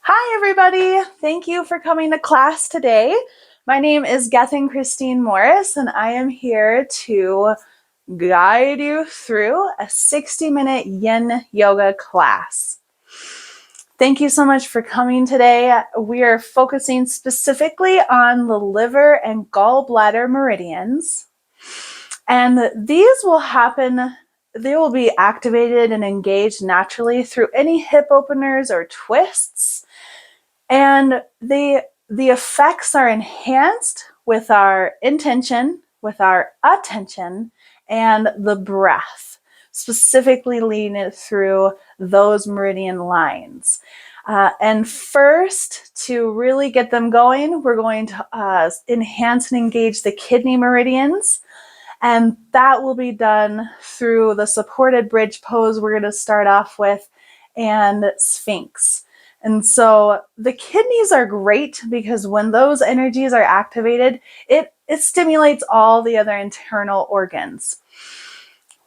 Hi, everybody. Thank you for coming to class today. My name is Gethin Christine Morris, and I am here to guide you through a 60-minute yin yoga class. Thank you so much for coming today. We are focusing specifically on the liver and gall bladder meridians. And these will happen, they will be activated and engaged naturally through any hip openers or twists. And the effects are enhanced with our intention, with our attention, and the breath, specifically leading it through those meridian lines. And first, to really get them going, we're going to enhance and engage the kidney meridians. And that will be done through the supported bridge pose we're going to start off with and Sphinx. And so the kidneys are great because when those energies are activated, it stimulates all the other internal organs.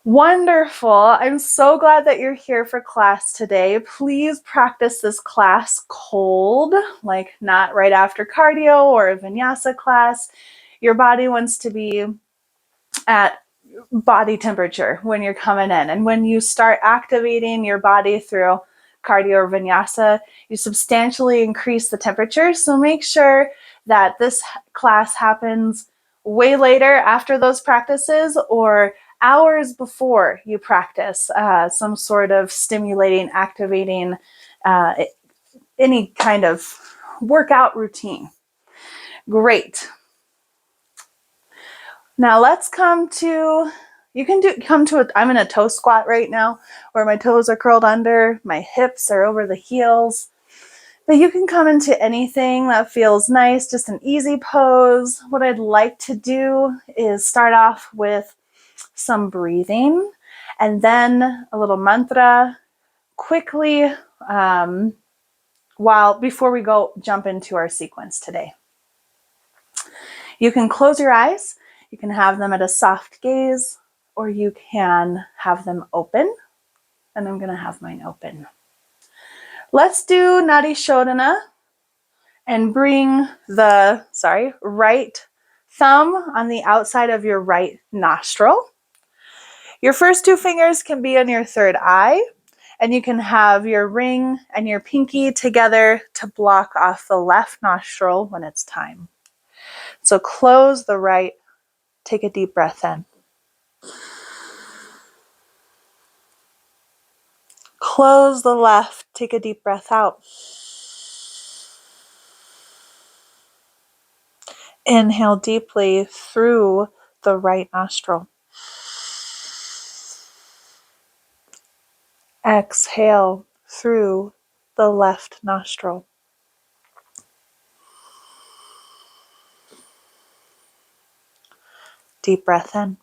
Wonderful. I'm so glad that you're here for class today. Please practice this class cold, like not right after cardio or a vinyasa class. Your body wants to be at body temperature when you're coming in. And when you start activating your body through cardio or vinyasa, you substantially increase the temperature. So make sure that this class happens way later after those practices or hours before you practice some sort of stimulating, activating, any kind of workout routine. Great. Now let's come to, I'm in a toe squat right now where my toes are curled under, my hips are over the heels. But you can come into anything that feels nice, just an easy pose. What I'd like to do is start off with some breathing and then a little mantra quickly before we jump into our sequence today. You can close your eyes. You can have them at a soft gaze, or you can have them open. And I'm going to have mine open. Let's do Nadi Shodhana and bring the, right thumb on the outside of your right nostril. Your first two fingers can be on your third eye, and you can have your ring and your pinky together to block off the left nostril when it's time. So close the right, take a deep breath in. Close the left, take a deep breath out. Inhale deeply through the right nostril. Exhale through the left nostril. Deep breath in.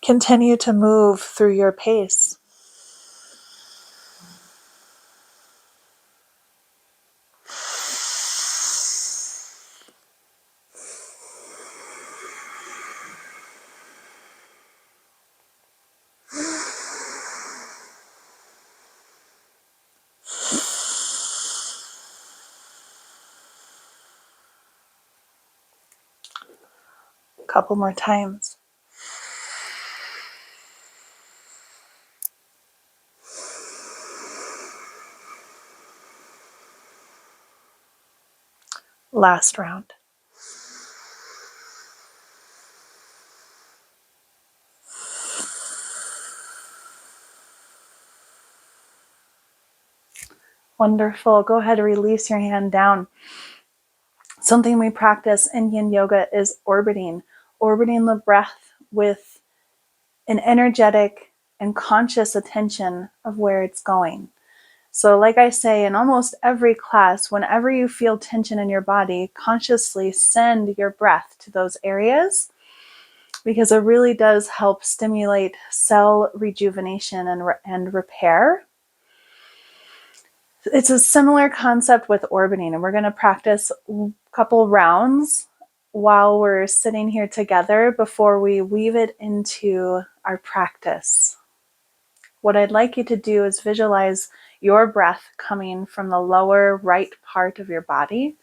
Continue to move through your pace. A couple more times. Last round. Wonderful. Go ahead and release your hand down. Something we practice in yin yoga is orbiting the breath with an energetic and conscious attention of where it's going. So like I say in almost every class, whenever you feel tension in your body, consciously send your breath to those areas because it really does help stimulate cell rejuvenation and repair. It's a similar concept with orbiting, and we're going to practice a couple rounds while we're sitting here together before we weave it into our practice. what I'd like you to do is visualize your breath coming from the lower right part of your body.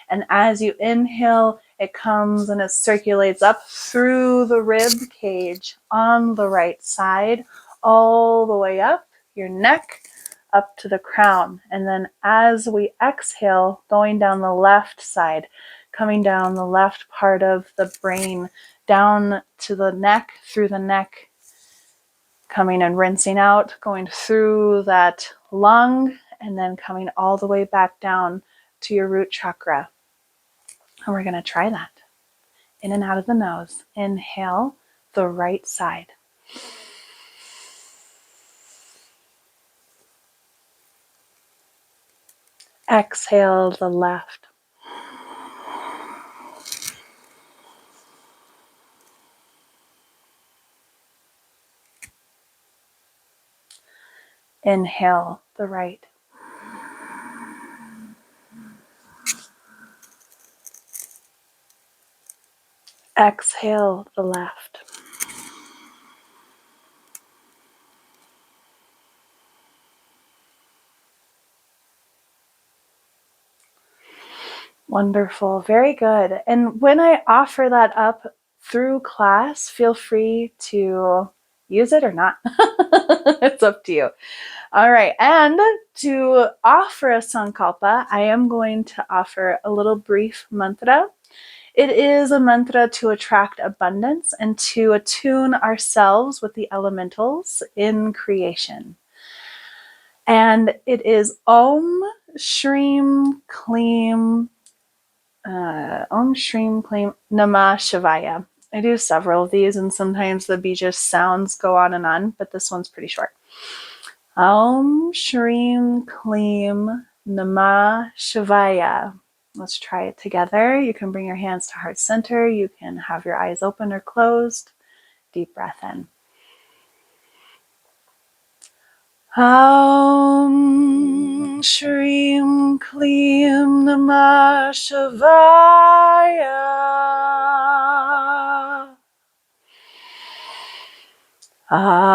And as you inhale, it comes and it circulates up through the rib cage on the right side, all the way up your neck, up to the crown. And then as we exhale, going down the left side, coming down the left part of the brain, down to the neck, through the neck, coming and rinsing out, going through that lung, and then coming all the way back down to your root chakra. And we're going to try that. In and out of the nose. Inhale the right side. Exhale the left. Inhale the right. Exhale the left. Wonderful. Very good. And when I offer that up through class, feel free to use it or not. It's up to you. All right. And to offer a sankalpa, I am going to offer a little brief mantra. It is a mantra to attract abundance and to attune ourselves with the elementals in creation. And it is Om Shrim Kleem Om Shrim Kleem Namah Shivaya. I do several of these, and sometimes the bija sounds go on and on, but this one's pretty short. Om Shrim Kleem Namah Shivaya. Let's try it together. You can bring your hands to heart center. You can have your eyes open or closed. Deep breath in. Om Shrim Kleem Namah Shivaya. Om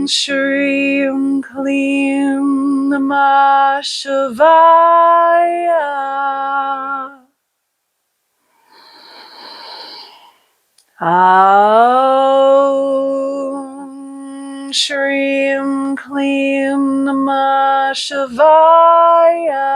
Shrim Kleem Namah Shivaya. Om Shrim Kleem Namah Shivaya.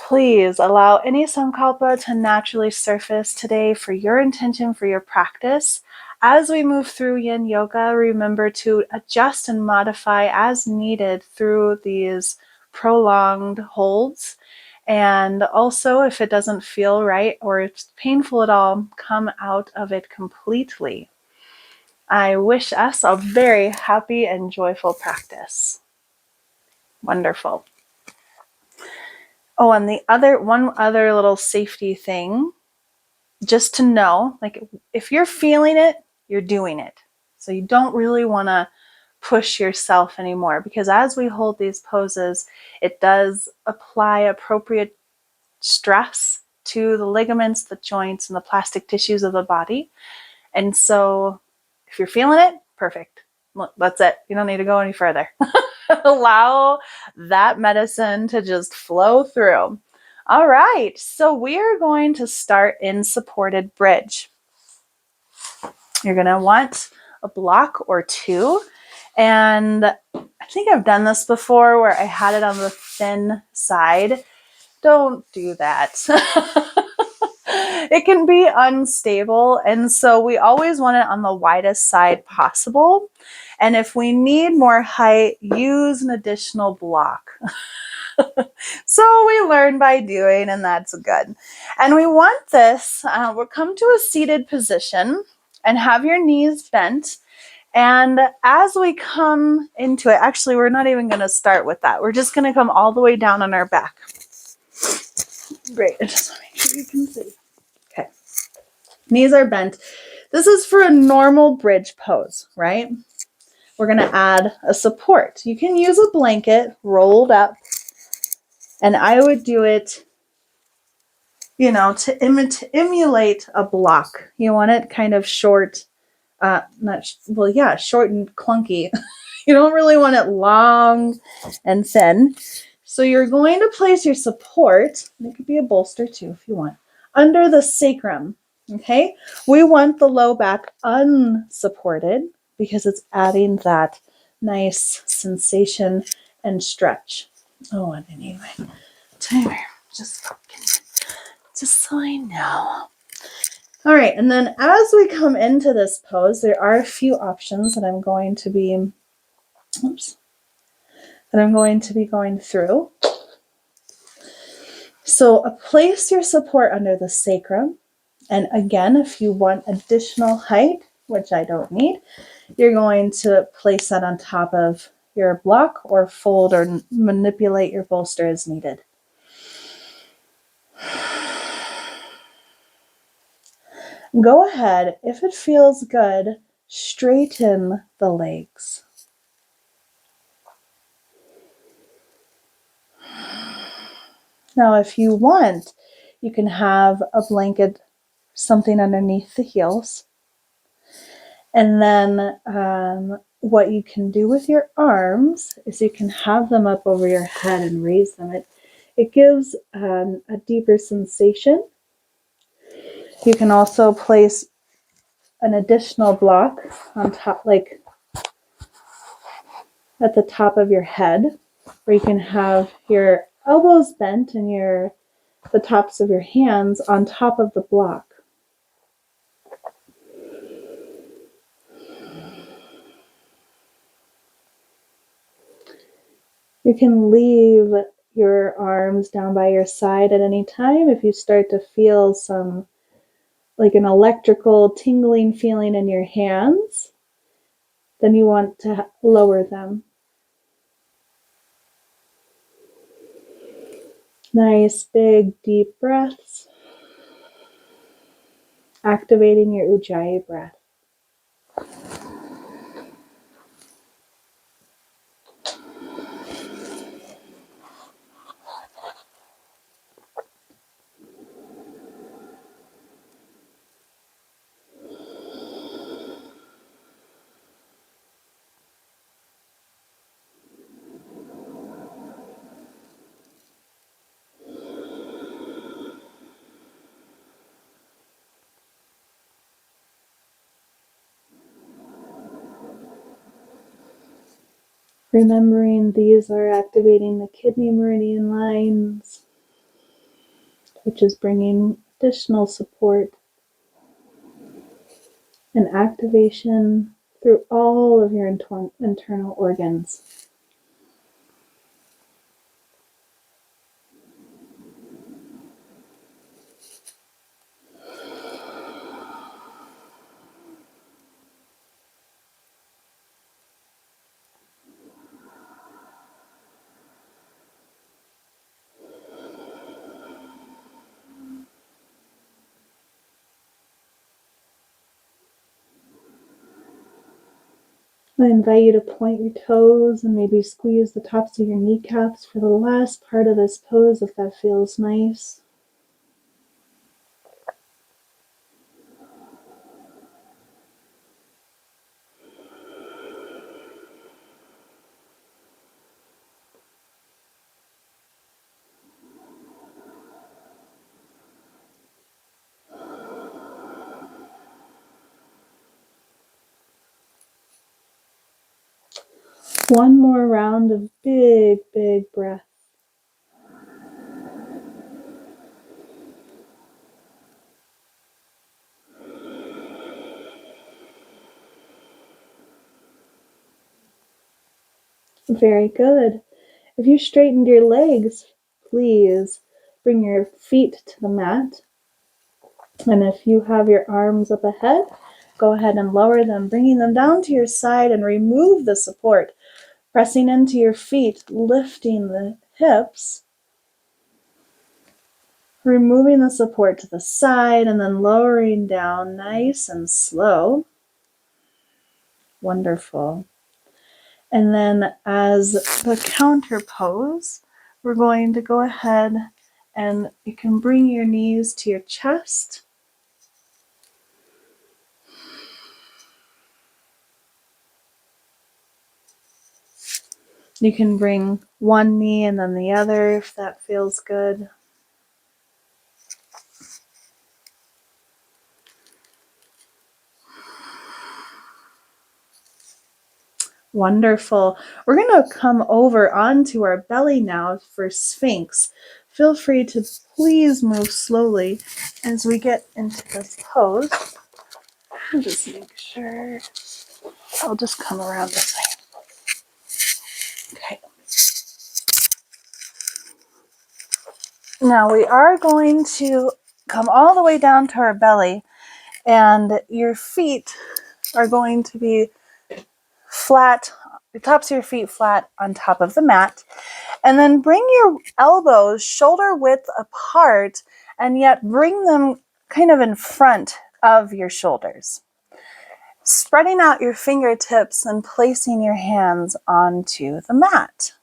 Please allow any sankalpa to naturally surface today for your intention, for your practice. As we move through yin yoga, remember to adjust and modify as needed through these prolonged holds. And also, if it doesn't feel right or it's painful at all, come out of it completely. I wish us a very happy and joyful practice. Wonderful. Oh, and one other little safety thing, just to know, like if you're feeling it, you're doing it. So you don't really want to push yourself anymore, because as we hold these poses, it does apply appropriate stress to the ligaments, the joints, and the plastic tissues of the body. And so if you're feeling it, perfect. That's it. You don't need to go any further. Allow that medicine to just flow through. All right, so we are going to start in supported bridge. You're going to want a block or two. And I think I've done this before where I had it on the thin side. Don't do that. It can be unstable, and so we always want it on the widest side possible. And if we need more height, use an additional block. So we learn by doing, and that's good. And we want this, we'll come to a seated position and have your knees bent. And as we come into it, actually, we're not even going to start with that. We're just going to come all the way down on our back. Great. Just want to make sure you can see. Okay. Knees are bent. This is for a normal bridge pose, right? We're going to add a support. You can use a blanket rolled up, and I would do it you know, to emulate a block. You want it kind of short, short and clunky. You don't really want it long and thin. So you're going to place your support, and it could be a bolster too if you want, under the sacrum. Okay, we want the low back unsupported because it's adding that nice sensation and stretch. Oh, and anyway, timer, just so I know. All right, and then as we come into this pose, there are a few options that I'm going to be going through. So place your support under the sacrum. And again, if you want additional height, which I don't need, you're going to place that on top of your block or fold or manipulate your bolster as needed. Go ahead, if it feels good, straighten the legs. Now, if you want, you can have a blanket, something underneath the heels. And then what you can do with your arms is you can have them up over your head and raise them. It gives a deeper sensation. You can also place an additional block on top, like at the top of your head, where you can have your elbows bent and the tops of your hands on top of the block. You can leave your arms down by your side at any time if you start to feel some, like an electrical tingling feeling in your hands, then you want to lower them. Nice, big, deep breaths. Activating your Ujjayi breath. Remembering these are activating the kidney meridian lines, which is bringing additional support and activation through all of your internal organs. I invite you to point your toes and maybe squeeze the tops of your kneecaps for the last part of this pose if that feels nice. One more round of big, big breath. Very good. If you straightened your legs, please bring your feet to the mat. And if you have your arms up ahead, go ahead and lower them, bringing them down to your side and remove the support. Pressing into your feet, lifting the hips, removing the support to the side, and then lowering down nice and slow. Wonderful. And then as the counter pose, we're going to go ahead And you can bring your knees to your chest. You can bring one knee and then the other if that feels good. Wonderful. We're going to come over onto our belly now for Sphinx. Feel free to please move slowly as we get into this pose. Just make sure. I'll just come around this way. Okay. Now we are going to come all the way down to our belly, and your feet are going to be flat, the tops of your feet flat on top of the mat. And then bring your elbows shoulder width apart, and yet bring them kind of in front of your shoulders. Spreading out your fingertips and placing your hands onto the mat.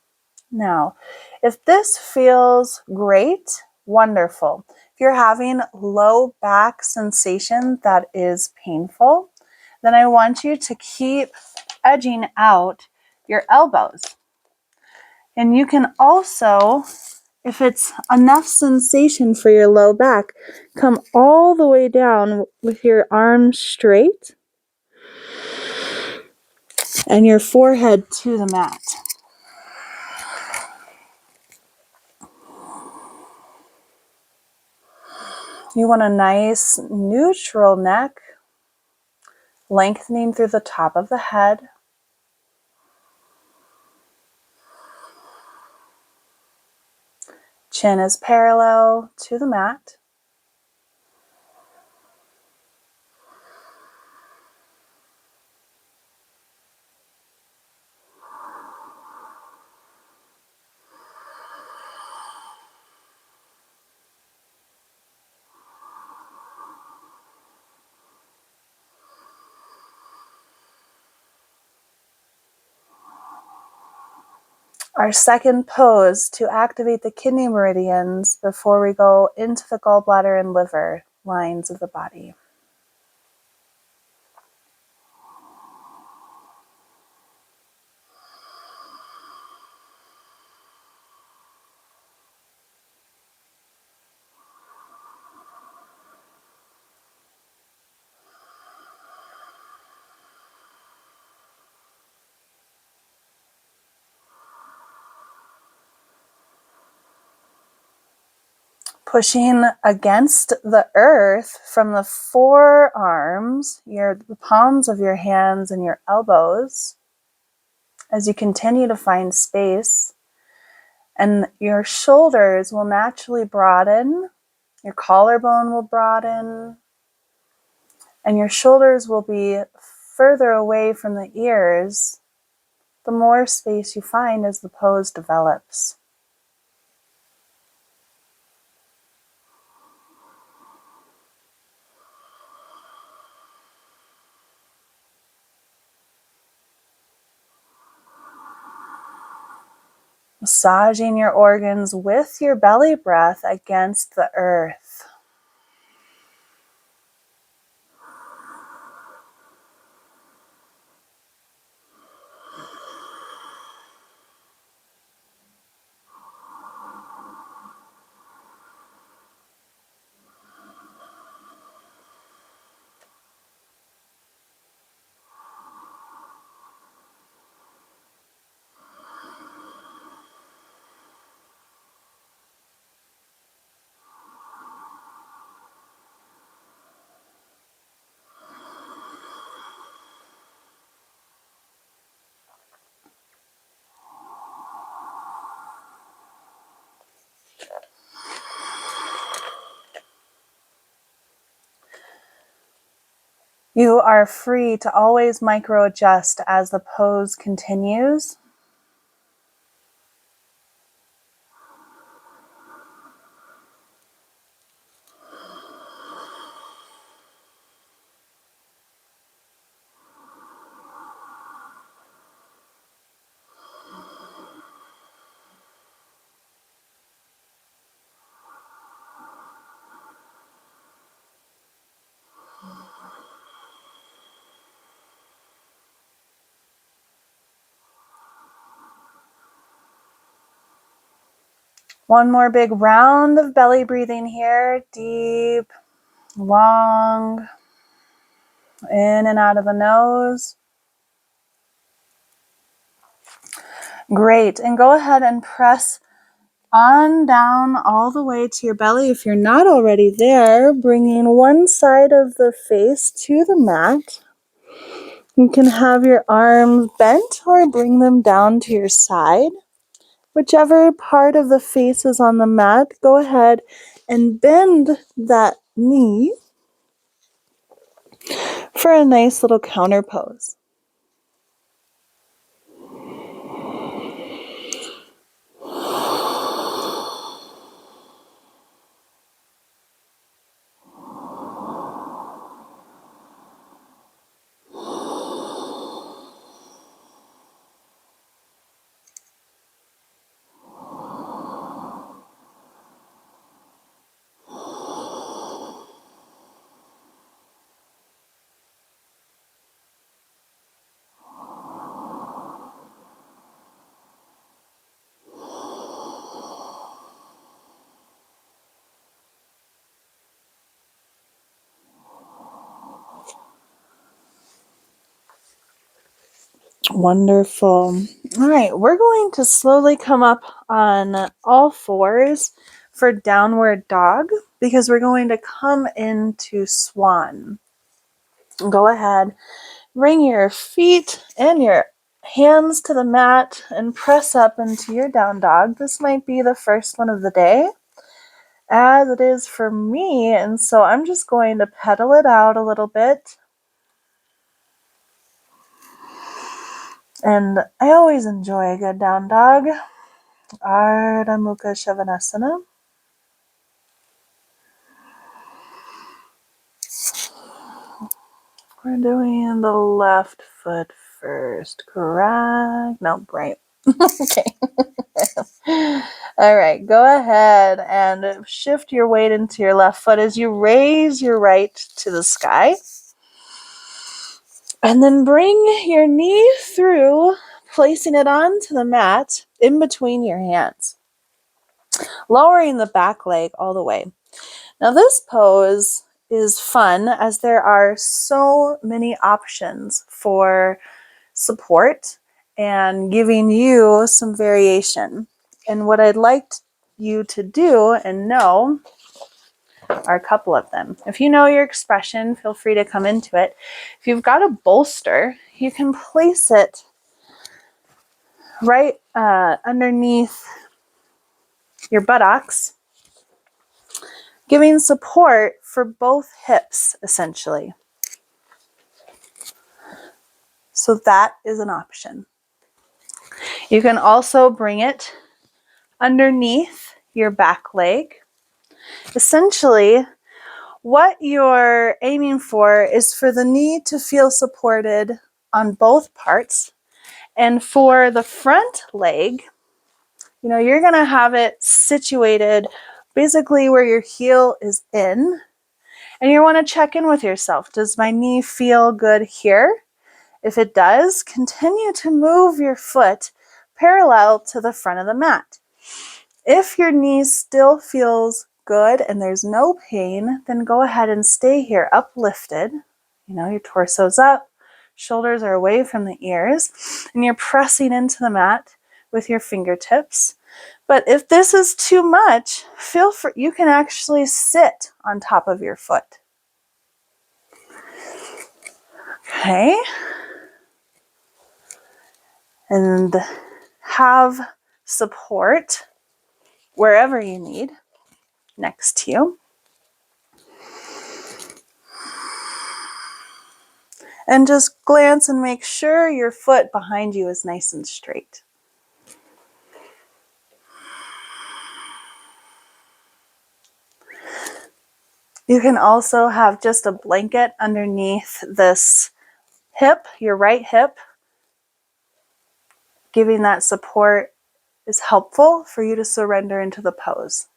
Now, if this feels great, wonderful. If you're having low back sensation that is painful, then I want you to keep edging out your elbows. And you can also, if it's enough sensation for your low back, come all the way down with your arms straight and your forehead to the mat. You want a nice neutral neck, lengthening through the top of the head. Chin is parallel to the mat. Our second pose to activate the kidney meridians before we go into the gallbladder and liver lines of the body. Pushing against the earth from the forearms, the palms of your hands and your elbows, as you continue to find space. And your shoulders will naturally broaden, your collarbone will broaden, and your shoulders will be further away from the ears the more space you find as the pose develops. Massaging your organs with your belly breath against the earth. You are free to always micro-adjust as the pose continues. One more big round of belly breathing here. Deep, long, in and out of the nose. Great. And go ahead and press on down all the way to your belly. If you're not already there, bringing one side of the face to the mat. You can have your arms bent or bring them down to your side. Whichever part of the face is on the mat, go ahead and bend that knee for a nice little counter pose. Wonderful. All right, we're going to slowly come up on all fours for downward dog because we're going to come into swan. Go ahead, bring your feet and your hands to the mat and press up into your down dog. This might be the first one of the day, as it is for me, and so I'm just going to pedal it out a little bit. And I always enjoy a good down dog. Ardha Mukha Svanasana. We're doing the left foot first, correct? No, right. Okay. All right, go ahead and shift your weight into your left foot as you raise your right to the sky. And then bring your knee through, placing it onto the mat in between your hands, lowering the back leg all the way. Now this pose is fun as there are so many options for support and giving you some variation. And what I'd like you to do and know are a couple of them. If you know your expression, feel free to come into it. If you've got a bolster, you can place it right underneath your buttocks, giving support for both hips, essentially. So that is an option. You can also bring it underneath your back leg. Essentially, what you're aiming for is for the knee to feel supported on both parts. And for the front leg, you're going to have it situated basically where your heel is in. And you want to check in with yourself. Does my knee feel good here? If it does, continue to move your foot parallel to the front of the mat. If your knee still feels good and there's no pain, then go ahead and stay here uplifted. Your torso's up, shoulders are away from the ears, and you're pressing into the mat with your fingertips. But if this is too much, feel free, you can actually sit on top of your foot. Okay. And have support wherever you need next to you. And just glance and make sure your foot behind you is nice and straight. You can also have just a blanket underneath this hip, your right hip. Giving that support is helpful for you to surrender into the pose.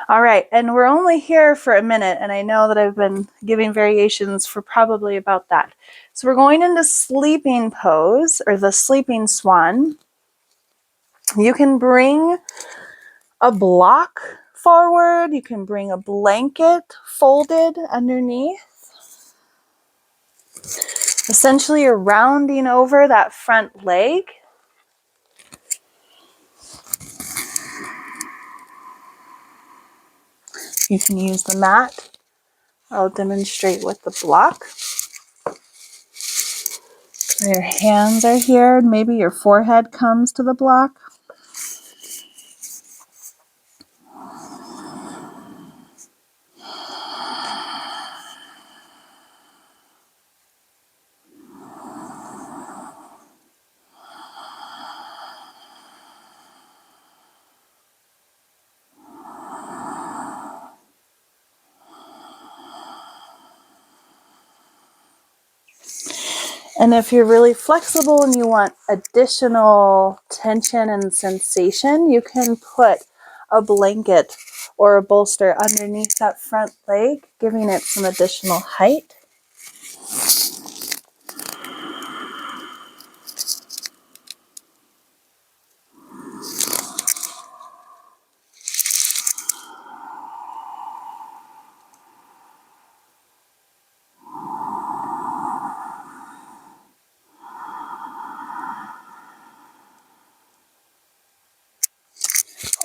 All right, and we're only here for a minute, and I know that I've been giving variations for probably about that. So we're going into sleeping pose, or the sleeping swan. You can bring a block forward, you can bring a blanket folded underneath. Essentially, you're rounding over that front leg. You can use the mat. I'll demonstrate with the block. So your hands are here. Maybe your forehead comes to the block. And if you're really flexible and you want additional tension and sensation, you can put a blanket or a bolster underneath that front leg, giving it some additional height.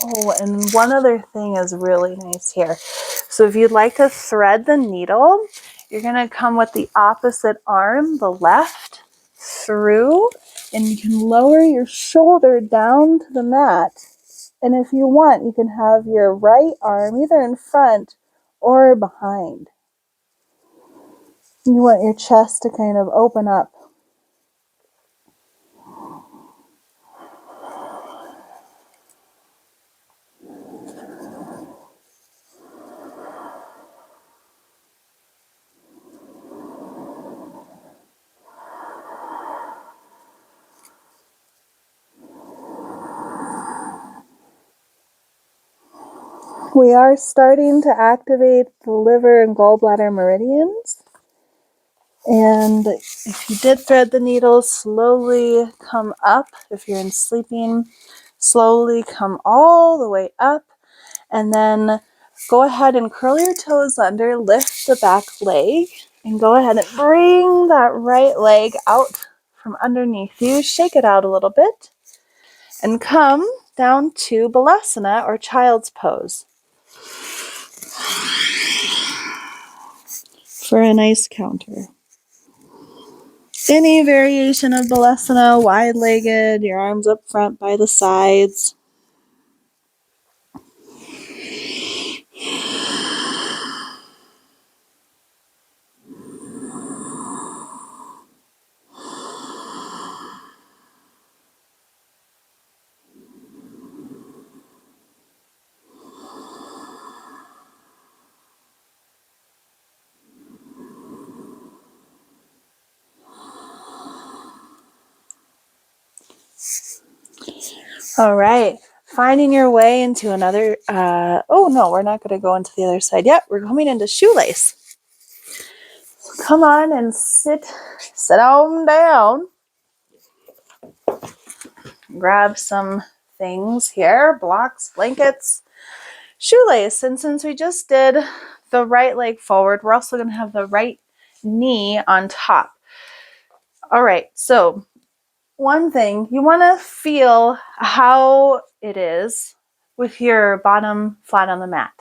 Oh, and one other thing is really nice here. So if you'd like to thread the needle, you're going to come with the opposite arm, the left, through, and you can lower your shoulder down to the mat. And if you want, you can have your right arm either in front or behind. You want your chest to kind of open up. We are starting to activate the liver and gallbladder meridians. And if you did thread the needle, slowly come up. If you're in sleeping, slowly come all the way up. And then go ahead and curl your toes under, lift the back leg, and go ahead and bring that right leg out from underneath you. Shake it out a little bit. And come down to Balasana, or child's pose, for a nice counter. Any variation of Balasana, wide-legged, your arms up front by the sides. All right, finding your way into another, oh no, we're not going to go into the other side yet. We're coming into shoelace. Come on and sit on down. Grab some things here, blocks, blankets, shoelace. And since we just did the right leg forward, we're also going to have the right knee on top. All right, so one thing, you want to feel how it is with your bottom flat on the mat.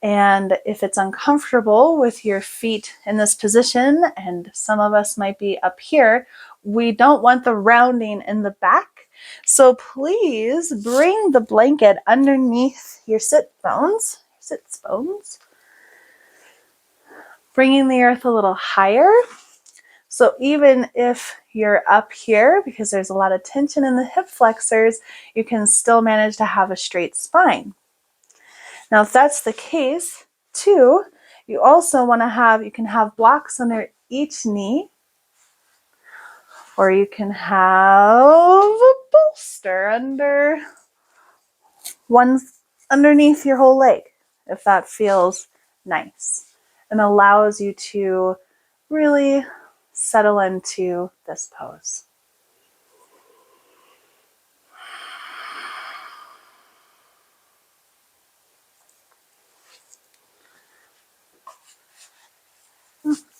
And if it's uncomfortable with your feet in this position, and some of us might be up here, we don't want the rounding in the back. So please bring the blanket underneath your sit bones, bringing the earth a little higher. So even if you're up here, because there's a lot of tension in the hip flexors, you can still manage to have a straight spine. Now, if that's the case, too, you also want to have, you can have blocks under each knee, or you can have a bolster underneath your whole leg. if that feels nice and allows you to really settle into this pose.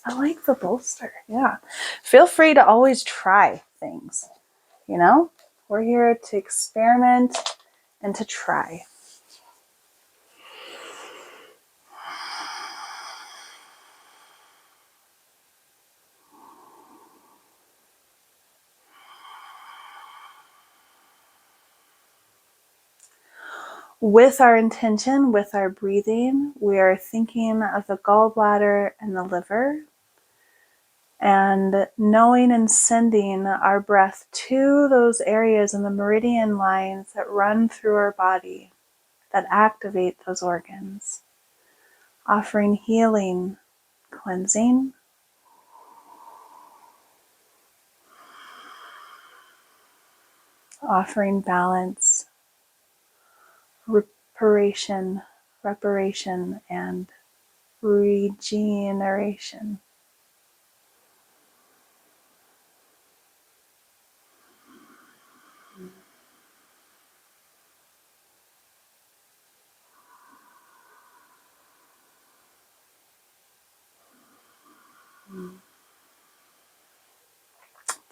I like the bolster. Yeah. Feel free to always try things, you know? We're here to experiment and to try. With our intention, with our breathing, we are thinking of the gallbladder and the liver, and knowing and sending our breath to those areas in the meridian lines that run through our body, that activate those organs, offering healing, cleansing, offering balance, reparation, and regeneration.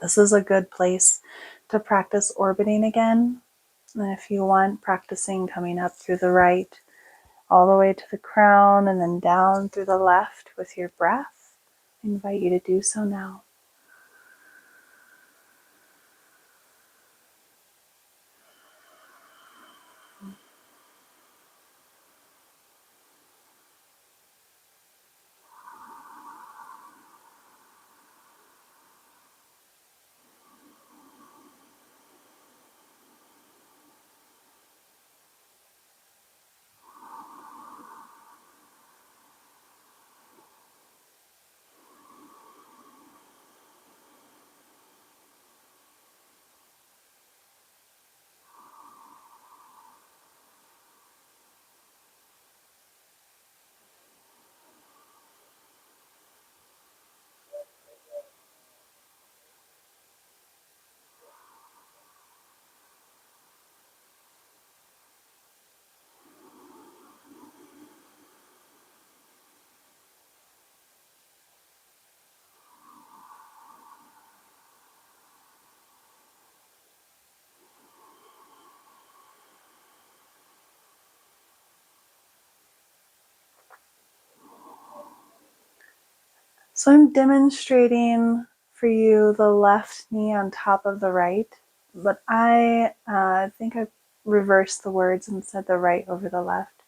This is a good place to practice orbiting again. And if you want, practicing coming up through the right, all the way to the crown, and then down through the left with your breath, I invite you to do so now. So I'm demonstrating for you the left knee on top of the right, but I think I reversed the words and said the right over the left.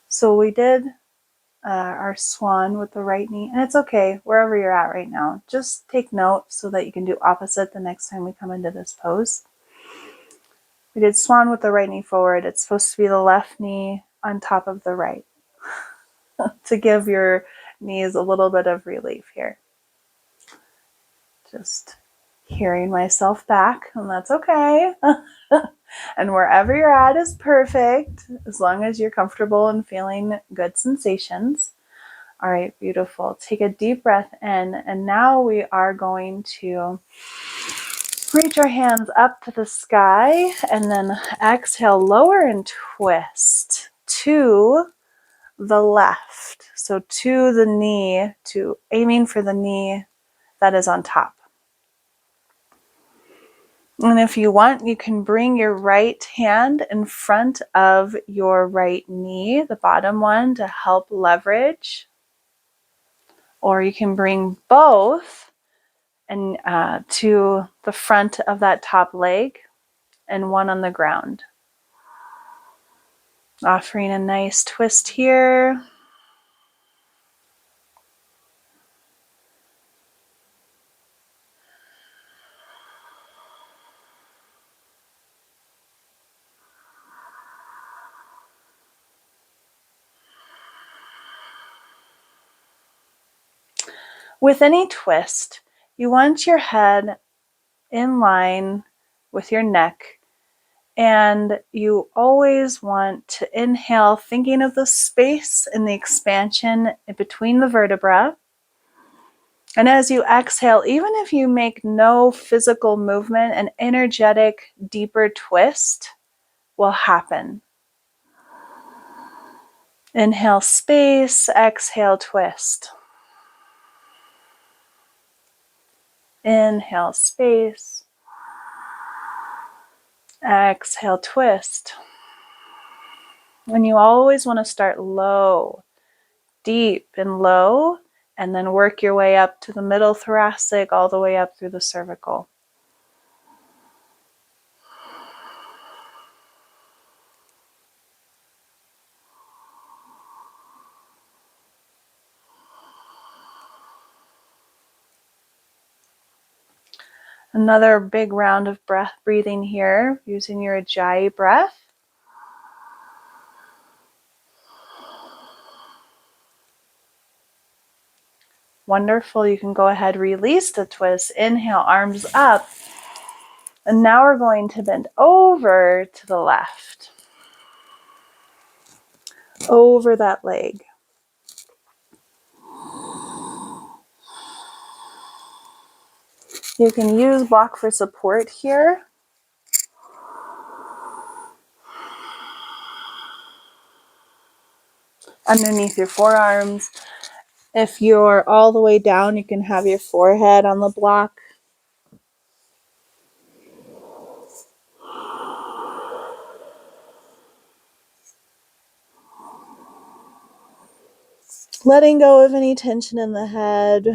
So we did our swan with the right knee, and it's okay wherever you're at right now. Just take note so that you can do opposite the next time we come into this pose. We did swan with the right knee forward. It's supposed to be the left knee on top of the right to give your knees a little bit of relief here. Just hearing myself back, and that's okay. And wherever you're at is perfect, as long as you're comfortable and feeling good sensations. All right, beautiful. Take a deep breath in, and now we are going to reach our hands up to the sky, and then exhale, lower and twist to the left. So to the knee, to aiming for the knee that is on top. And if you want, you can bring your right hand in front of your right knee, the bottom one, to help leverage. Or you can bring both and to the front of that top leg and one on the ground. Offering a nice twist here. With any twist, you want your head in line with your neck And you always want to inhale, thinking of the space and the expansion between the vertebrae. And as you exhale, even if you make no physical movement, an energetic, deeper twist will happen. Inhale, space, exhale, twist. Inhale, space. Exhale, twist. And you always want to start low, deep and low, and then work your way up to the middle thoracic, all the way up through the cervical. Another big round of breathing here, using your Ujjayi breath. Wonderful. You can go ahead, release the twist. Inhale, arms up. And now we're going to bend over to the left. Over that leg. You can use block for support here. Underneath your forearms. If you're all the way down, you can have your forehead on the block. Letting go of any tension in the head.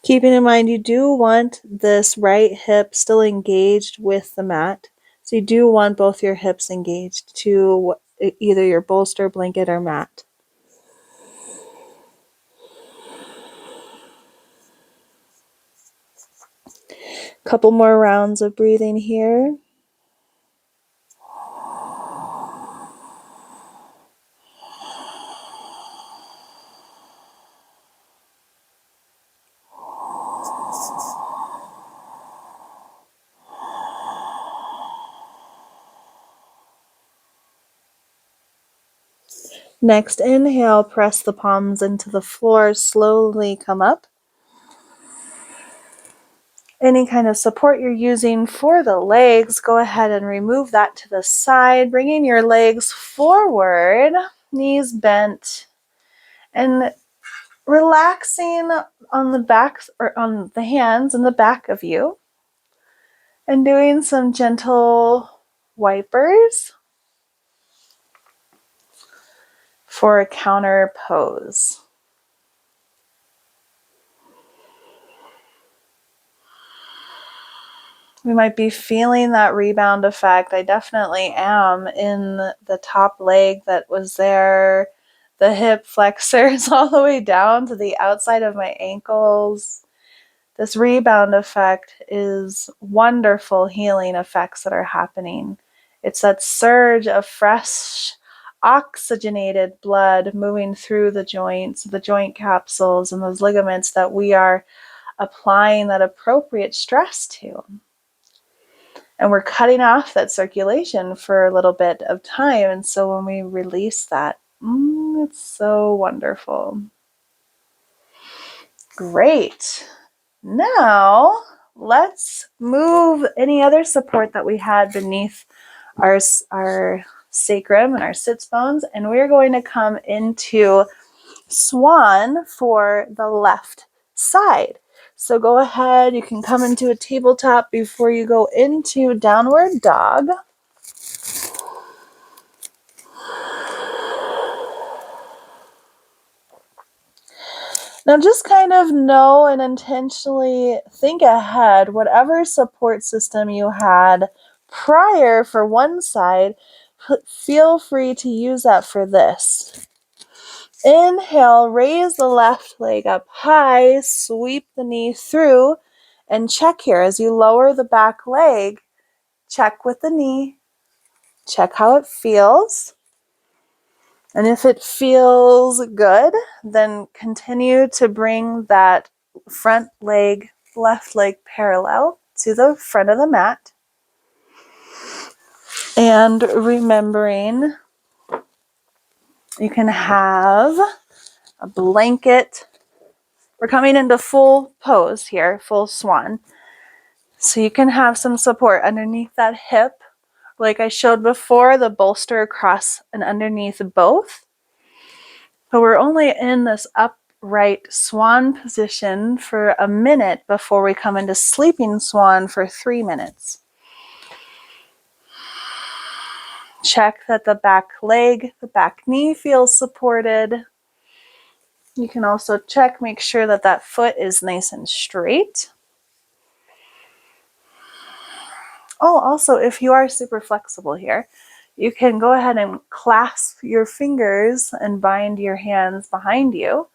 Keeping in mind, you do want this right hip still engaged with the mat. So you do want both your hips engaged to either your bolster, blanket, or mat. Couple more rounds of breathing here. Next, inhale, press the palms into the floor, slowly come up. Any kind of support you're using for the legs, go ahead and remove that to the side, bringing your legs forward, knees bent, and relaxing on the back or on the hands in the back of you, and doing some gentle wipers for a counter pose. We might be feeling that rebound effect. I definitely am in the top leg that was there, the hip flexors all the way down to the outside of my ankles. This rebound effect is wonderful healing effects that are happening. It's that surge of fresh, oxygenated blood moving through the joints, the joint capsules, and those ligaments that we are applying that appropriate stress to. And we're cutting off that circulation for a little bit of time. And so when we release that, it's so wonderful. Great. Now, let's move any other support that we had beneath our sacrum and our sits bones, and we're going to come into swan for the left side. So go ahead, you can come into a tabletop before you go into downward dog. Now just kind of know and intentionally think ahead, whatever support system you had prior for one side, feel free to use that for this. Inhale, raise the left leg up high, sweep the knee through, and check here. As you lower the back leg, check with the knee, check how it feels. And if it feels good, then continue to bring that front leg, left leg parallel to the front of the mat. And remembering you can have a blanket. We're coming into full pose here, full swan. So you can have some support underneath that hip. Like I showed before, the bolster across and underneath both. But we're only in this upright swan position for a minute before we come into sleeping swan for 3 minutes. Check that the back leg, the back knee feels supported. You can also check, make sure that that foot is nice and straight. Oh, also, if you are super flexible here, you can go ahead and clasp your fingers and bind your hands behind you.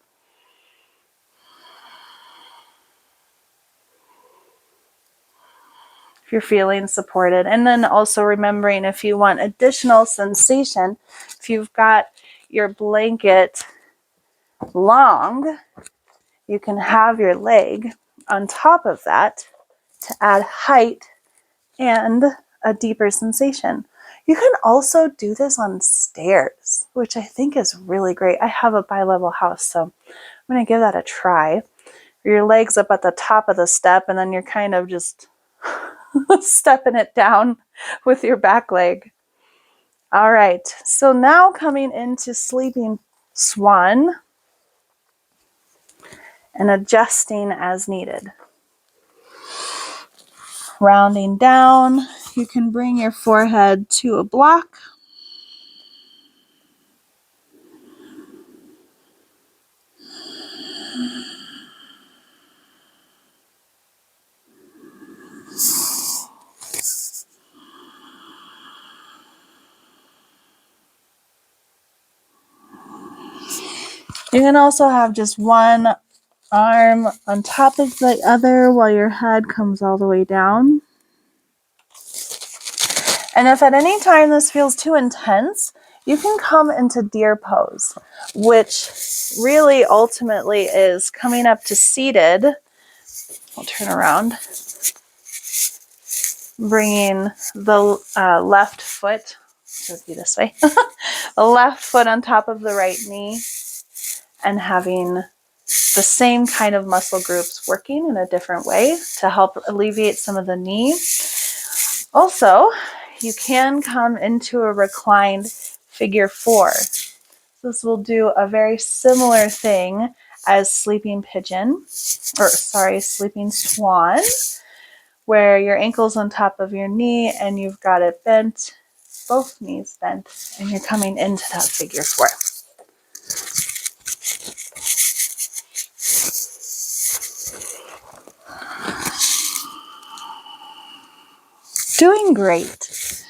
If you're feeling supported. And then also remembering, if you want additional sensation, if you've got your blanket long, you can have your leg on top of that to add height and a deeper sensation. You can also do this on stairs, which I think is really great. I have a bi-level house, so I'm going to give that a try. Your legs up at the top of the step, and then you're kind of just stepping it down with your back leg. All right, so now coming into sleeping swan and adjusting as needed. Rounding down, you can bring your forehead to a block. You can also have just one arm on top of the other while your head comes all the way down. And if at any time this feels too intense, you can come into deer pose, which really ultimately is coming up to seated. I'll turn around. Bringing the left foot, should be this way, the left foot on top of the right knee, and having the same kind of muscle groups working in a different way to help alleviate some of the knee. Also, you can come into a reclined figure 4. This will do a very similar thing as sleeping swan, where your ankle's on top of your knee and you've got it bent, both knees bent, and you're coming into that figure 4. Doing great.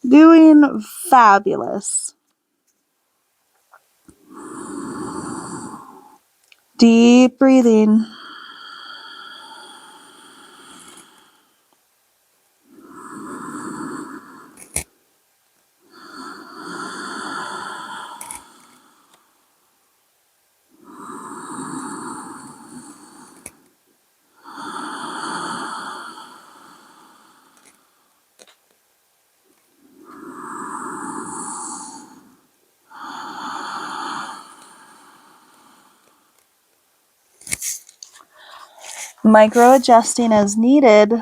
Doing fabulous. Deep breathing. Micro adjusting as needed.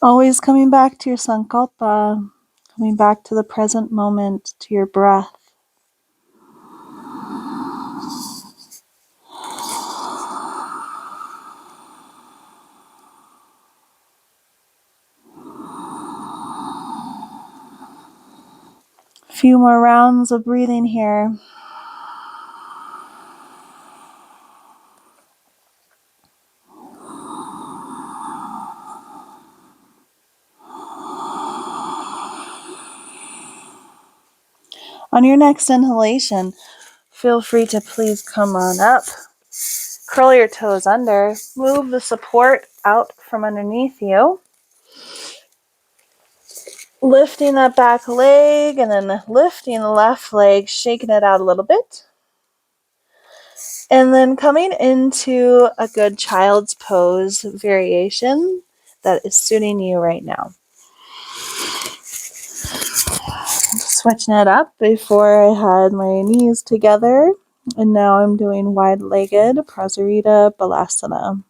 Always coming back to your sankalpa, coming back to the present moment, to your breath. A few more rounds of breathing here. On your next inhalation, feel free to please come on up. Curl your toes under. Move the support out from underneath you. Lifting that back leg and then lifting the left leg, shaking it out a little bit. And then coming into a good child's pose variation that is suiting you right now. Switching it up. Before I had my knees together, and now I'm doing wide-legged Prasarita Balasana.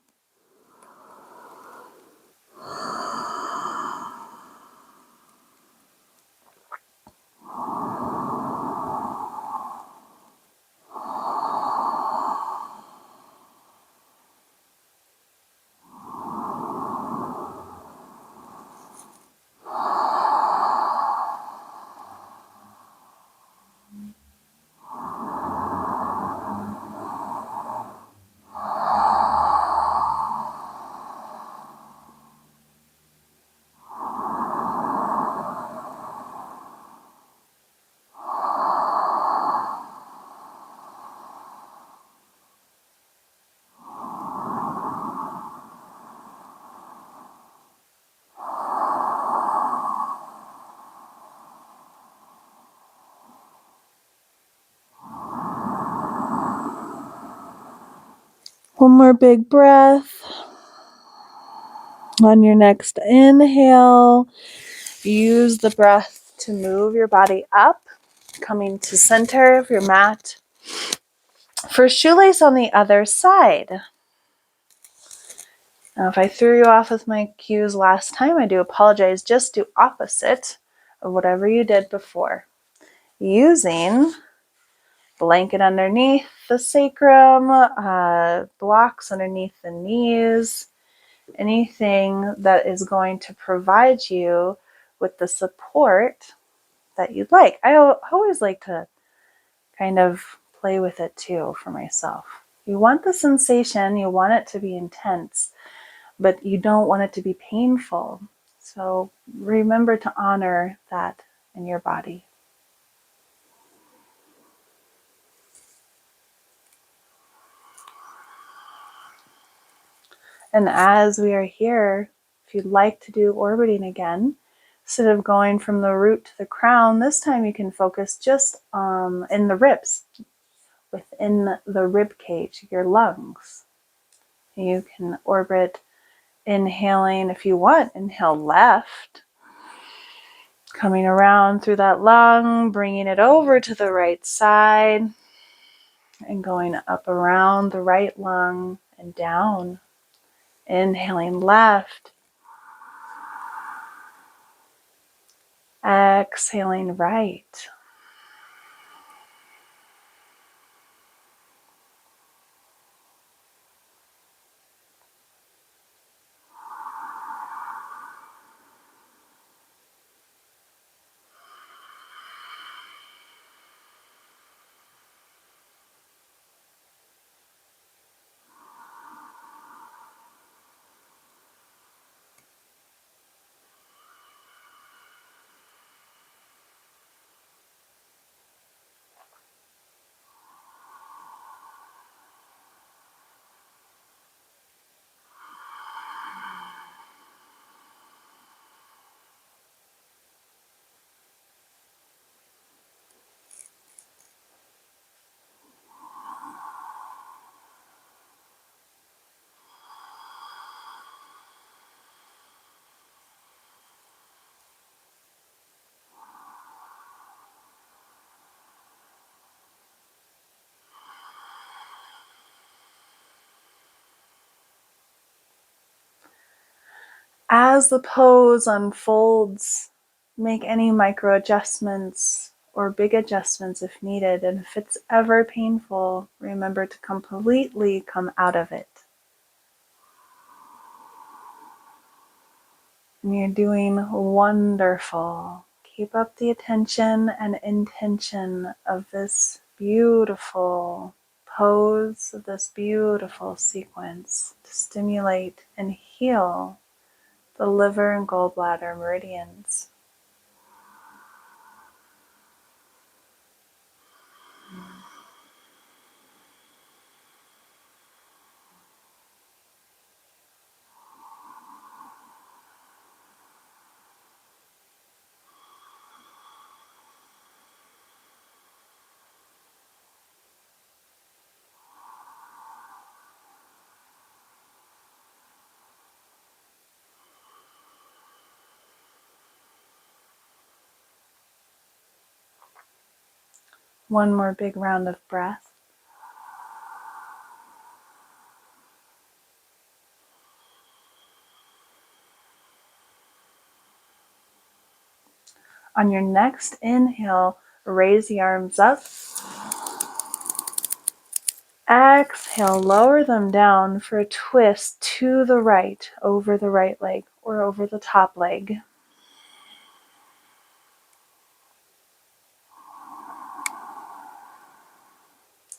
One more big breath. On your next inhale, use the breath to move your body up, coming to center of your mat. First shoelace on the other side. Now, if I threw you off with my cues last time, I do apologize. Just do opposite of whatever you did before. Using blanket underneath the sacrum, blocks underneath the knees, anything that is going to provide you with the support that you'd like. I always like to kind of play with it too for myself. You want the sensation, you want it to be intense, but you don't want it to be painful. So remember to honor that in your body. And as we are here, if you'd like to do orbiting again, instead of going from the root to the crown, this time you can focus just in the ribs, within the rib cage, your lungs. You can orbit inhaling if you want. Inhale left, coming around through that lung, bringing it over to the right side, and going up around the right lung and down. Inhaling left, exhaling right. As the pose unfolds, make any micro adjustments or big adjustments if needed. And if it's ever painful, remember to completely come out of it. And you're doing wonderful. Keep up the attention and intention of this beautiful pose, of this beautiful sequence to stimulate and heal the liver and gallbladder meridians. One more big round of breath. On your next inhale, raise the arms up. Exhale, lower them down for a twist to the right, over the right leg or over the top leg.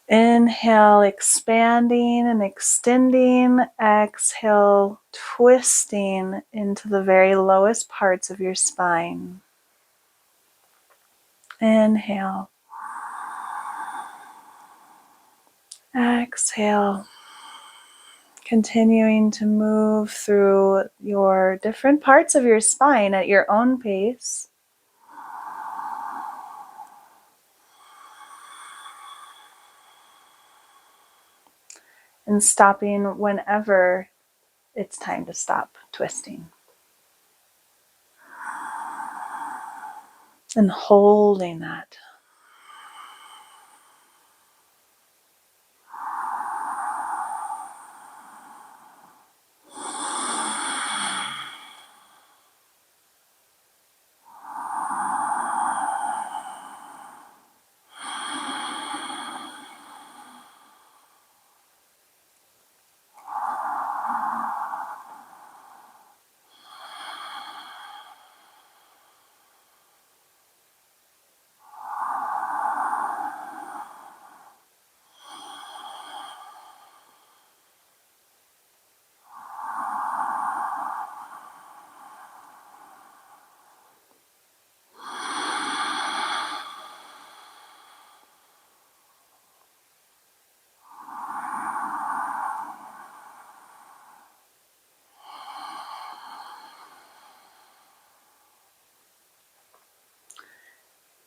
Inhale, expanding and extending. Exhale, twisting into the very lowest parts of your spine. Inhale. Exhale. Continuing to move through your different parts of your spine at your own pace. And stopping whenever it's time to stop twisting. And holding that.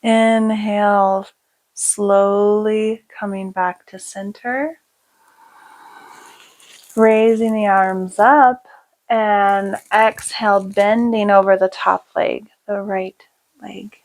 Inhale, slowly coming back to center. Raising the arms up, and exhale, bending over the top leg, the right leg.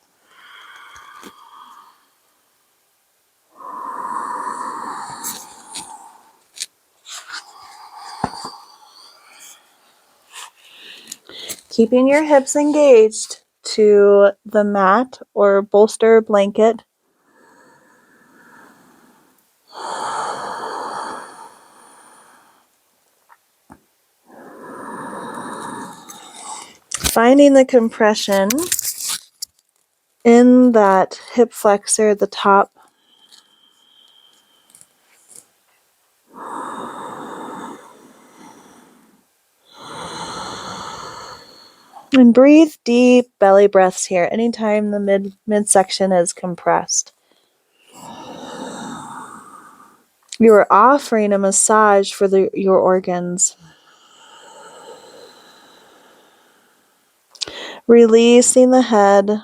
Keeping your hips engaged to the mat or bolster blanket. Finding the compression in that hip flexor, the top. And breathe deep belly breaths here anytime the midsection is compressed. You are offering a massage for your organs. Releasing the head.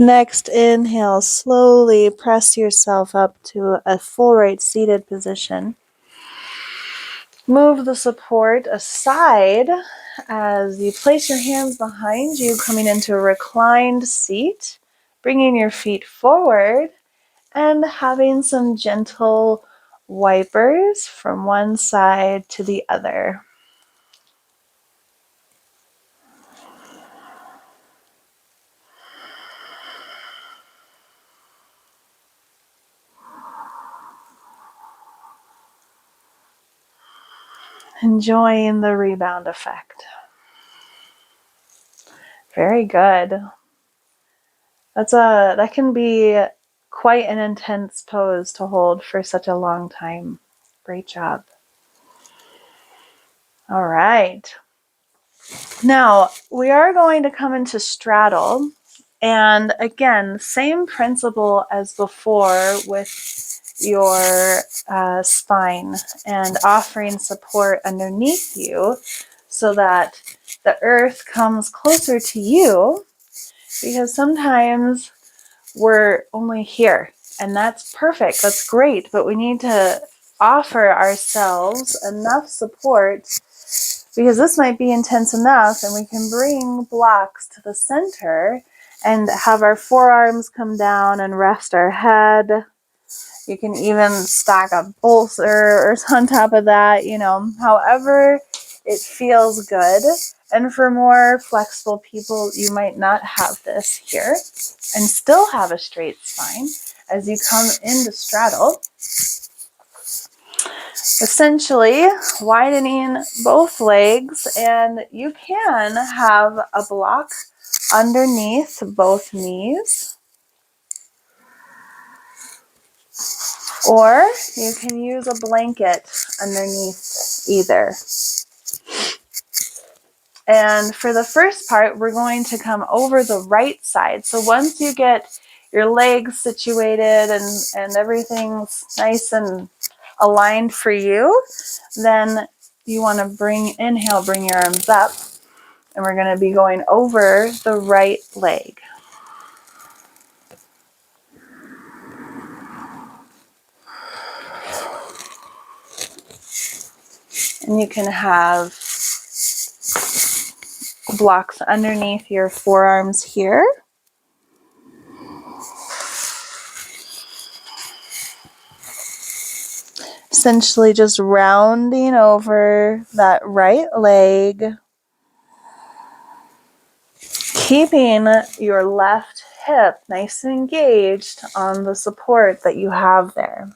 Next inhale, slowly press yourself up to a full right seated position. Move the support aside as you place your hands behind you, coming into a reclined seat, bringing your feet forward and having some gentle wipers from one side to the other. Enjoying the rebound effect. Very good. That can be quite an intense pose to hold for such a long time. Great job. All right. Now, we are going to come into straddle. And again, same principle as before with your spine and offering support underneath you so that the earth comes closer to you, because sometimes we're only here and that's perfect, that's great, but we need to offer ourselves enough support because this might be intense enough, and we can bring blocks to the center and have our forearms come down and rest our head. You can even stack a bolster on top of that, however it feels good. And for more flexible people, you might not have this here and still have a straight spine as you come into straddle. Essentially widening both legs, and you can have a block underneath both knees, or you can use a blanket underneath either. And for the first part, we're going to come over the right side. So once you get your legs situated and everything's nice and aligned for you, then you want to inhale, bring your arms up, and we're going to be going over the right leg. And you can have blocks underneath your forearms here. Essentially just rounding over that right leg, keeping your left hip nice and engaged on the support that you have there.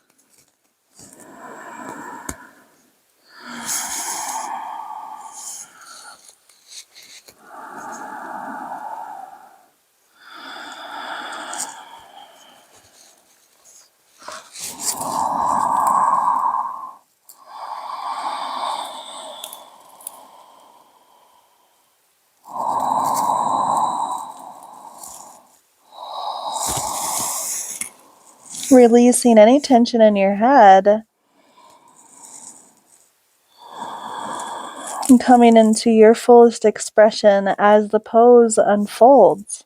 Releasing any tension in your head and coming into your fullest expression as the pose unfolds.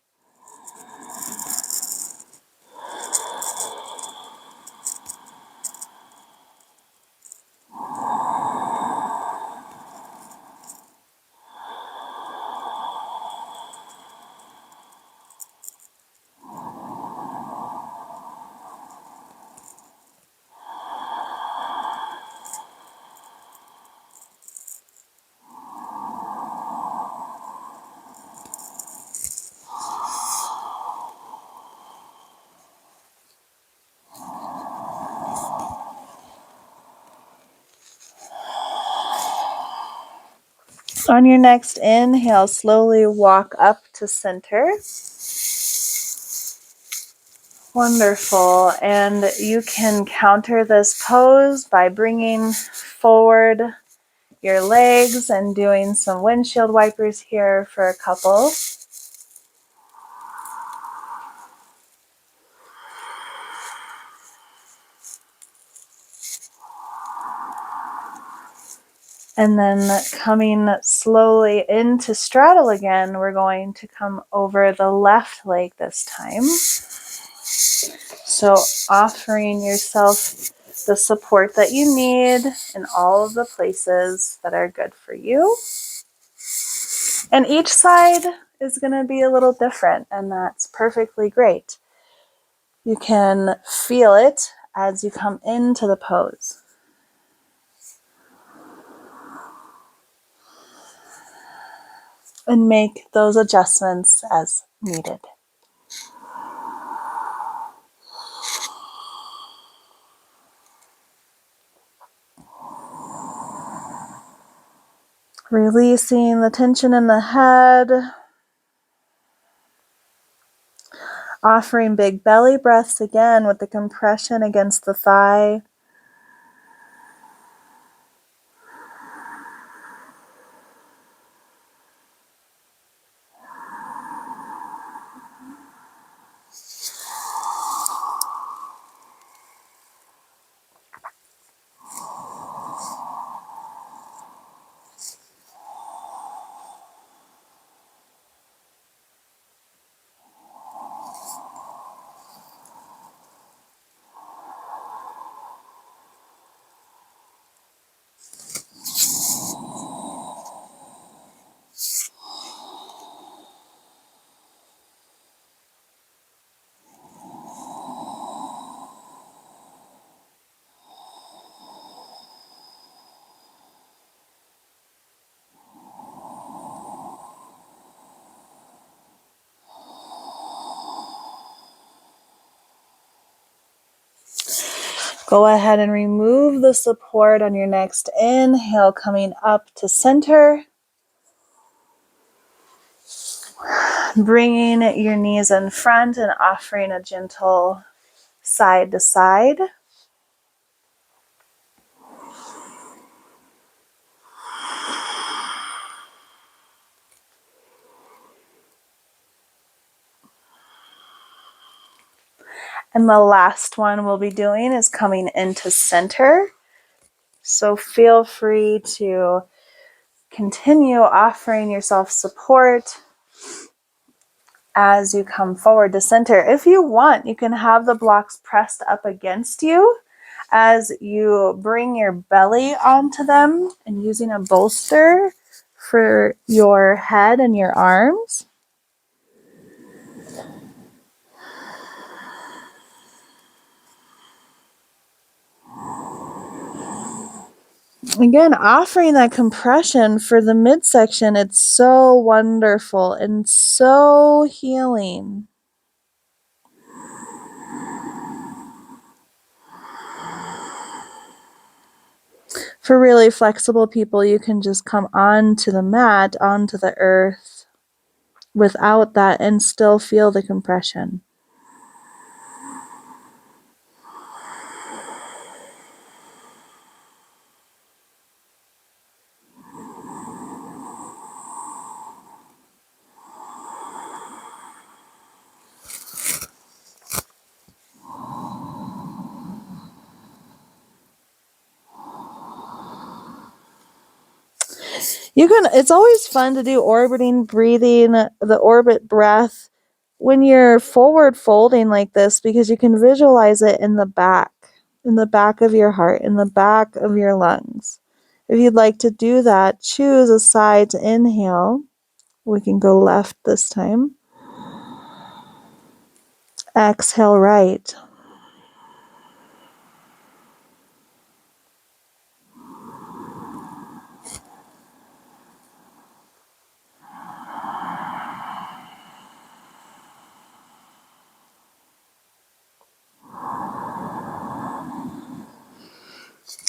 On your next inhale, slowly walk up to center. Wonderful. And you can counter this pose by bringing forward your legs and doing some windshield wipers here for a couple. And then coming slowly into straddle again, we're going to come over the left leg this time. So offering yourself the support that you need in all of the places that are good for you. And each side is going to be a little different, and that's perfectly great. You can feel it as you come into the pose. And make those adjustments as needed. Releasing the tension in the head. Offering big belly breaths again with the compression against the thigh. Go ahead and remove the support on your next inhale, coming up to center. Bringing your knees in front and offering a gentle side to side. And the last one we'll be doing is coming into center. So feel free to continue offering yourself support as you come forward to center. If you want, you can have the blocks pressed up against you as you bring your belly onto them and using a bolster for your head and your arms. Again, offering that compression for the midsection, it's so wonderful and so healing. For really flexible people, you can just come onto the mat, onto the earth without that and still feel the compression. It's always fun to do orbiting breathing, the orbit breath, when you're forward folding like this, because you can visualize it in the back of your heart, in the back of your lungs. If you'd like to do that, choose a side to inhale. We can go left this time. Exhale right.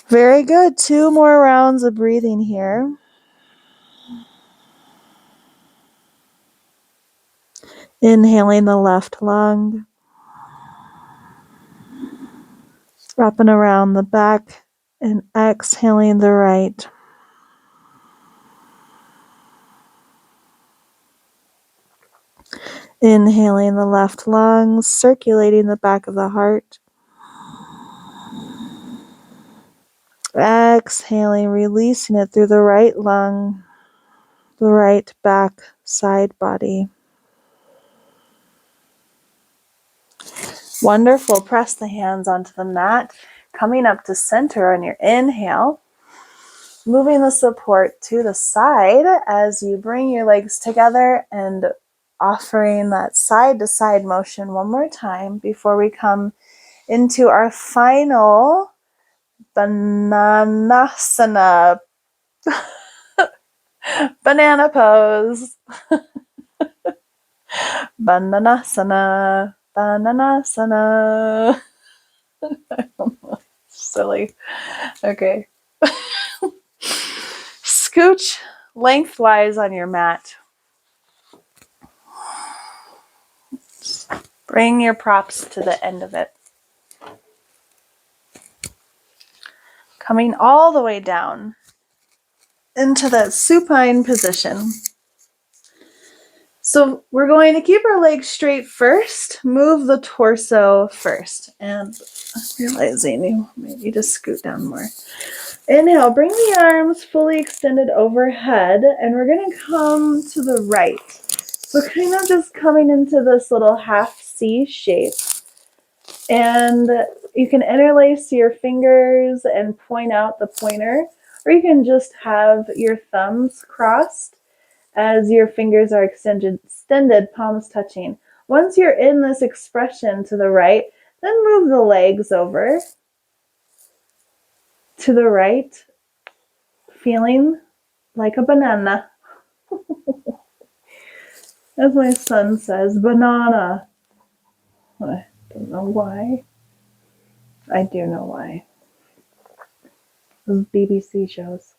Very good. 2 more rounds of breathing here. Inhaling the left lung. Wrapping around the back and exhaling the right. Inhaling the left lung, circulating the back of the heart. Exhaling, releasing it through the right lung, the right back side body. Wonderful. Press the hands onto the mat, coming up to center on your inhale. Moving the support to the side as you bring your legs together and offering that side to side motion one more time before we come into our final bananasana, banana pose. Bananasana, bananasana. Silly. Okay. Scooch lengthwise on your mat. Bring your props to the end of it. Coming all the way down into that supine position. So we're going to keep our legs straight first, move the torso first, and I'm realizing you might need to scoot down more. Inhale, bring the arms fully extended overhead, and we're going to come to the right. So kind of just coming into this little half C shape. And you can interlace your fingers and point out the pointer, or you can just have your thumbs crossed as your fingers are extended, palms touching. Once you're in this expression to the right, then move the legs over to the right, feeling like a banana. As my son says, banana. I don't know why. I do know why. Those BBC shows.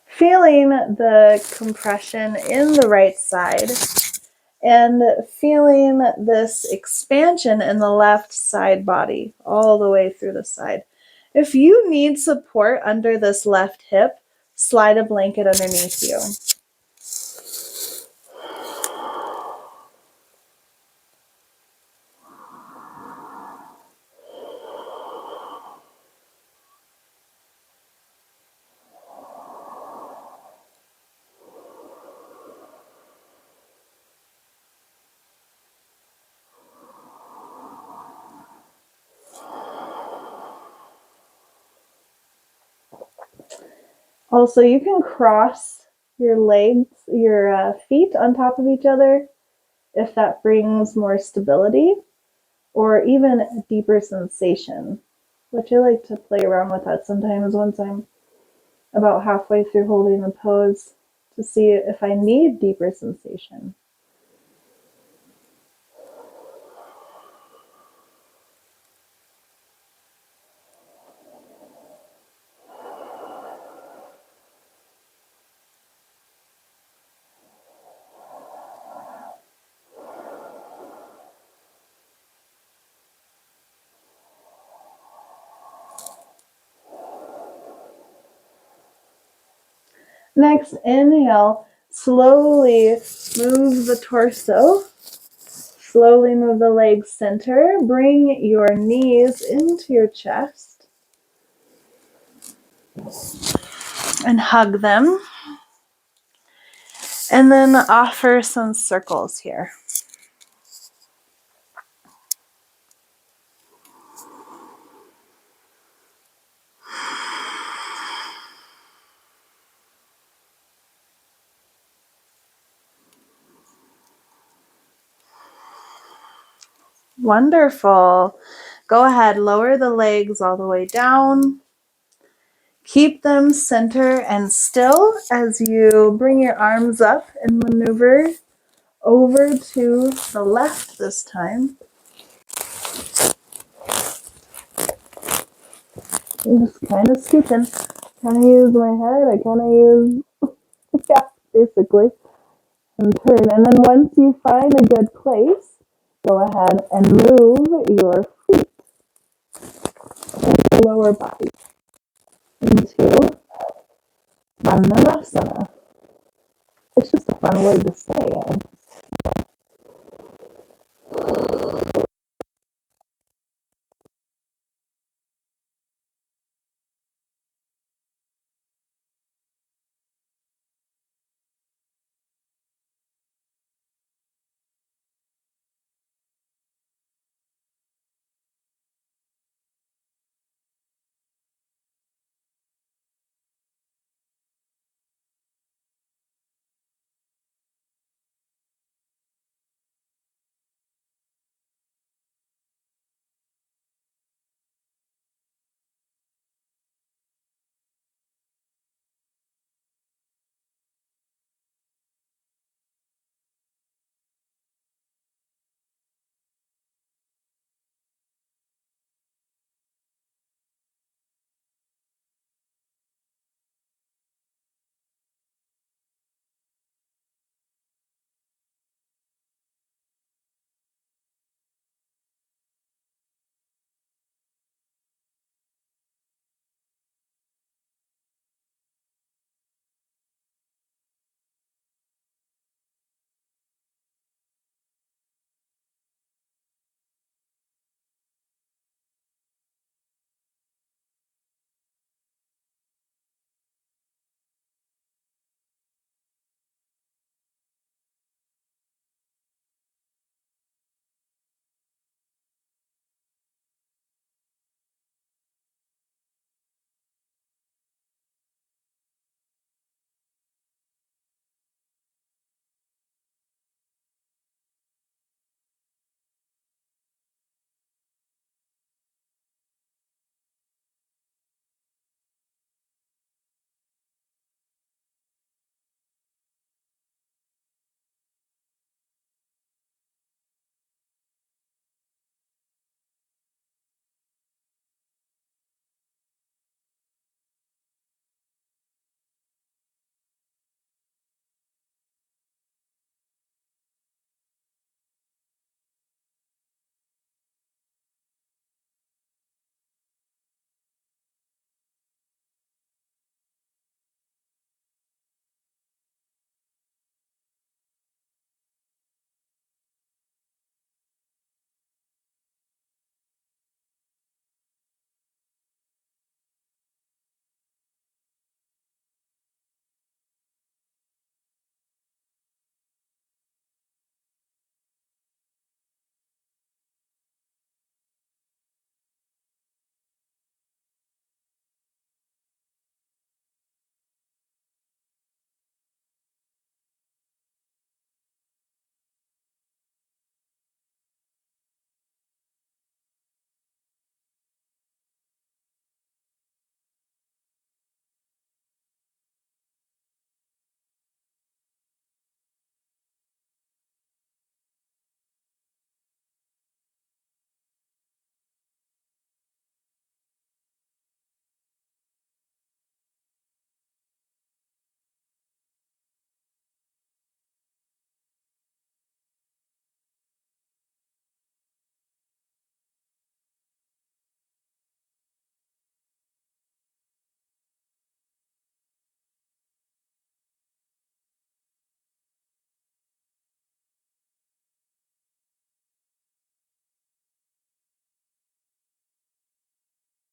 Feeling the compression in the right side and feeling this expansion in the left side body all the way through the side. If you need support under this left hip, slide a blanket underneath you. Also, you can cross your legs, your feet on top of each other if that brings more stability or even a deeper sensation, which I like to play around with that sometimes once I'm about halfway through holding the pose to see if I need deeper sensation. Next, inhale, slowly move the torso, slowly move the legs center, bring your knees into your chest, and hug them, and then offer some circles here. Wonderful. Go ahead, lower the legs all the way down. Keep them center and still as you bring your arms up and maneuver over to the left this time. I'm just kind of scooping. Kind of use my head. I kind of use, yeah, basically. And turn. And then once you find a good place, go ahead and move your feet and the lower body into Bananasana. It's just a fun word to say.